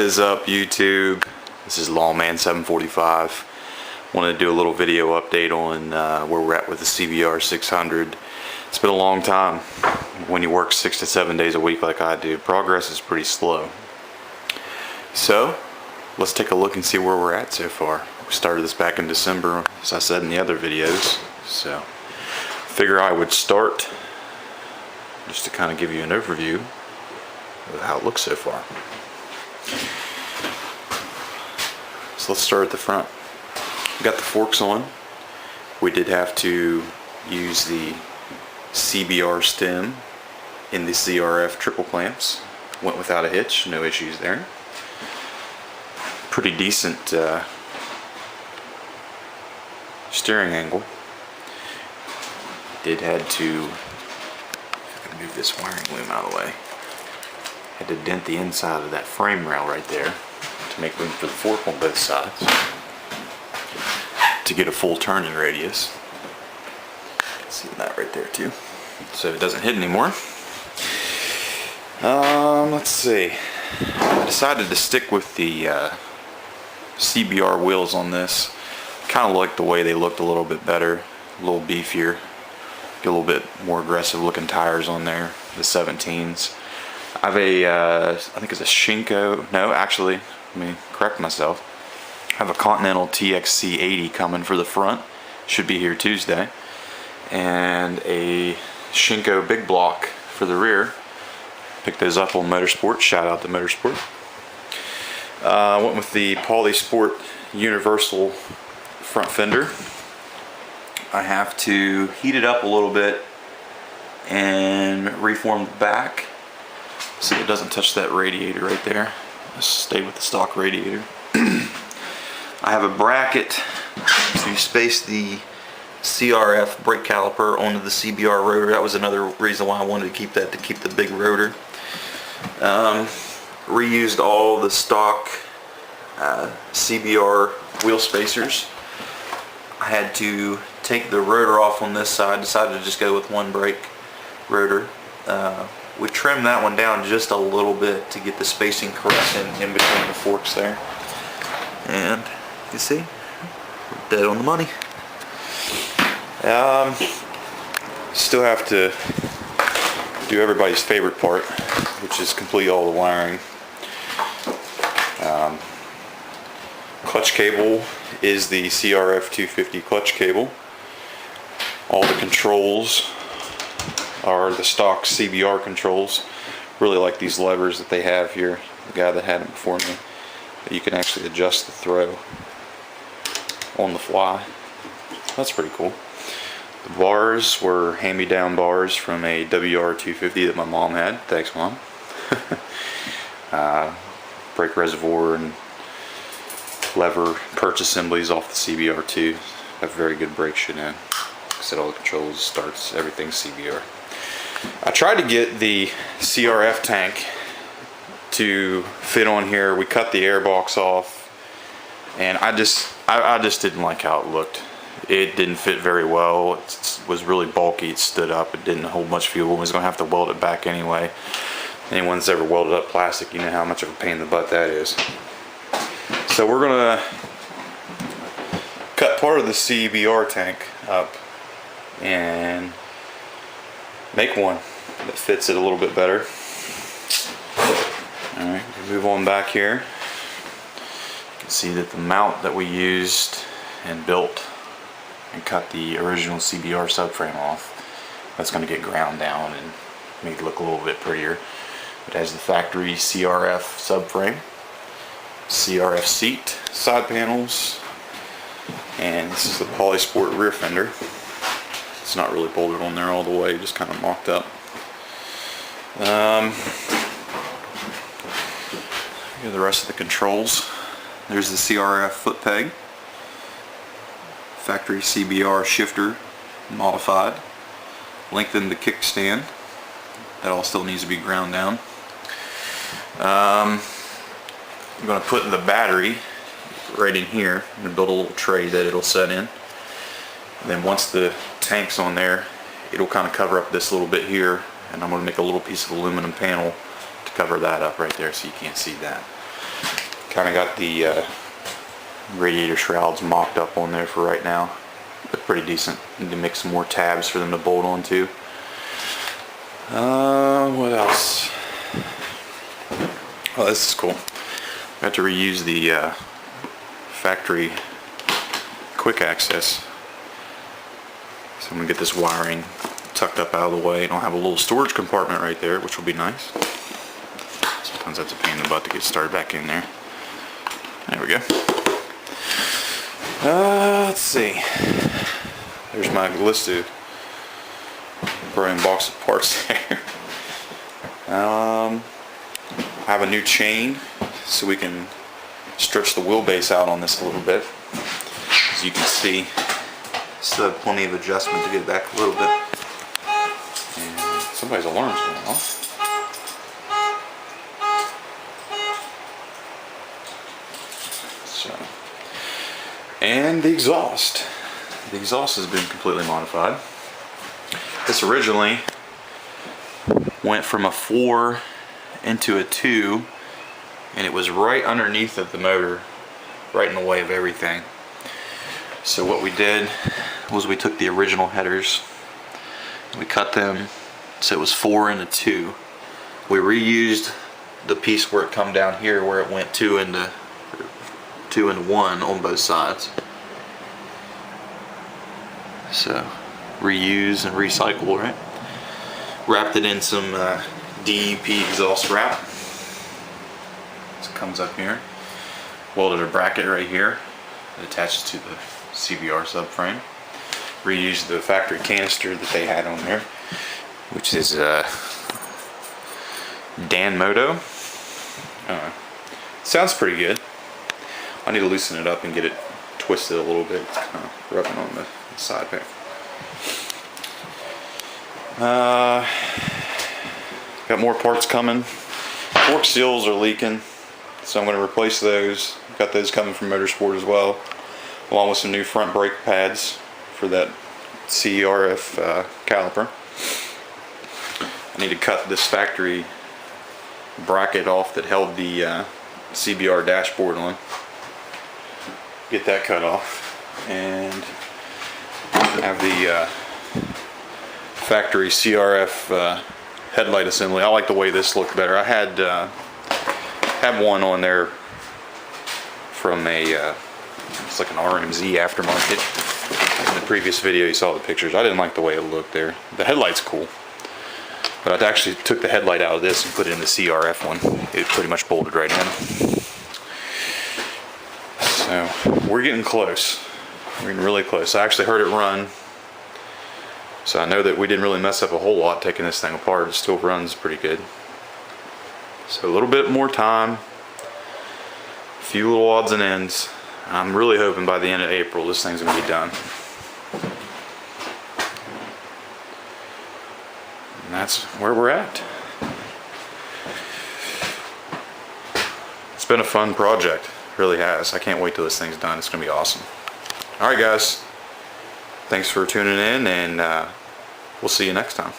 is up, YouTube? This is Lawman745. Wanted to do a little video update on where we're at with the CRF600. It's been a long time. When you work 6 to 7 days a week like I do, progress is pretty slow. So let's take a look and see where we're at so far. We started this back in December, as I said in the other videos. So figure I would start just to kind of give you an overview of how it looks so far. So let's start at the front. We got the forks on. We did have to use the CBR stem in the CRF triple clamps. Went without a hitch, no issues there. Pretty decent steering angle. Did had to, if I can move this wiring loom out of the way, had to dent the inside of that frame rail right there to make room for the fork on both sides to get a full turning radius. See that right there too, so it doesn't hit anymore. Let's see. I decided to stick with the CBR wheels on this. Kind of like the way they looked a little bit better, a little beefier. Get a little bit more aggressive looking tires on there, the 17s. I have a, I think it's a Shinko, no actually, let me correct myself. I have a Continental TXC80 coming for the front, should be here Tuesday. And a Shinko big block for the rear. Picked those up on Motorsport, shout out to Motorsport. Went with the Polysport Universal front fender. I have to heat it up a little bit and reform the back so it doesn't touch that radiator right there. Let's stay with the stock radiator. I have a bracket to space the CRF brake caliper onto the CBR rotor. That was another reason why I wanted to keep that, to keep the big rotor. Reused all the stock CBR wheel spacers. I had to take the rotor off on this side, decided to just go with one brake rotor. We trimmed that one down just a little bit to get the spacing correct in between the forks there. And you see, we're dead on the money. Still have to do everybody's favorite part, which is complete all the wiring. Clutch cable is the CRF250 clutch cable. All the controls are the stock CBR controls. Really like these levers that they have here. The guy that had them before me, that you can actually adjust the throw on the fly. That's pretty cool. The bars were hand-me-down bars from a WR250 that my mom had. Thanks, Mom. Brake reservoir and lever perch assemblies off the CBR2. Have very good brakes, you know. Like I said, all the controls, starts, everything's CBR. I tried to get the CRF tank to fit on here. We cut the air box off, and I just didn't like how it looked. It didn't fit very well. It was really bulky. It stood up. It didn't hold much fuel. I was going to have to weld it back anyway. Anyone that's ever welded up plastic, you know how much of a pain in the butt that is. So we're going to cut part of the CBR tank up and make one that fits it a little bit better. Alright, move on back here. You can see that the mount that we used and built and cut the original CBR subframe off, that's going to get ground down and make it look a little bit prettier. It has the factory CRF subframe, CRF seat, side panels, and this is the Polysport rear fender. It's not really bolted on there all the way, just kind of mocked up. Here are the rest of the controls. There's the CRF foot peg, factory CBR shifter modified, lengthened the kickstand. That all still needs to be ground down. I'm going to put the battery right in here and build a little tray that it'll set in. And then once the tank's on there, it'll kind of cover up this little bit here, and I'm going to make a little piece of aluminum panel to cover that up right there so you can't see that. Kind of got the radiator shrouds mocked up on there for right now. Look pretty decent. Need to make some more tabs for them to bolt onto. What else? Oh, this is cool. Got to reuse the factory quick access. So I'm gonna get this wiring tucked up out of the way. I don't have a little storage compartment right there, which will be nice. Sometimes that's a pain in the butt to get started back in there. There we go. Let's see. There's my list of broken box of parts there. I have a new chain so we can stretch the wheelbase out on this a little bit. As you can see, still have plenty of adjustment to get it back a little bit. And somebody's alarm's going off. So, and the exhaust. The exhaust has been completely modified. This originally went from a 4 into a 2, and it was right underneath of the motor, right in the way of everything. So what we did was we took the original headers, we cut them so it was 4 into 2. We reused the piece where it come down here where it went 2 into 1 on both sides. So reuse and recycle, right? Wrapped it in some DEP exhaust wrap. So it comes up here. Welded a bracket right here that attaches to the CBR subframe. Reused the factory canister that they had on there, which is Dan Moto. Sounds pretty good. I need to loosen it up and get it twisted a little bit. It's kind of rubbing on the side there. Got more parts coming. Fork seals are leaking, so I'm going to replace those. Got those coming from Motorsport as well, along with some new front brake pads for that CRF caliper. I need to cut this factory bracket off that held the CBR dashboard on. Get that cut off, and have the factory CRF headlight assembly. I like the way this looked better. I had one on there from a it's like an RMZ aftermarket. In the previous video you saw the pictures. I didn't like the way it looked there. The headlight's cool, but I actually took the headlight out of this and put it in the CRF one. It pretty much bolted right in. So we're getting close. We're getting really close. I actually heard it run, so I know that we didn't really mess up a whole lot taking this thing apart. It still runs pretty good. So a little bit more time, a few little odds and ends. I'm really hoping by the end of April this thing's gonna be done. And that's where we're at. It's been a fun project. Really has. I can't wait till this thing's done. It's gonna be awesome. Alright guys, thanks for tuning in, and we'll see you next time.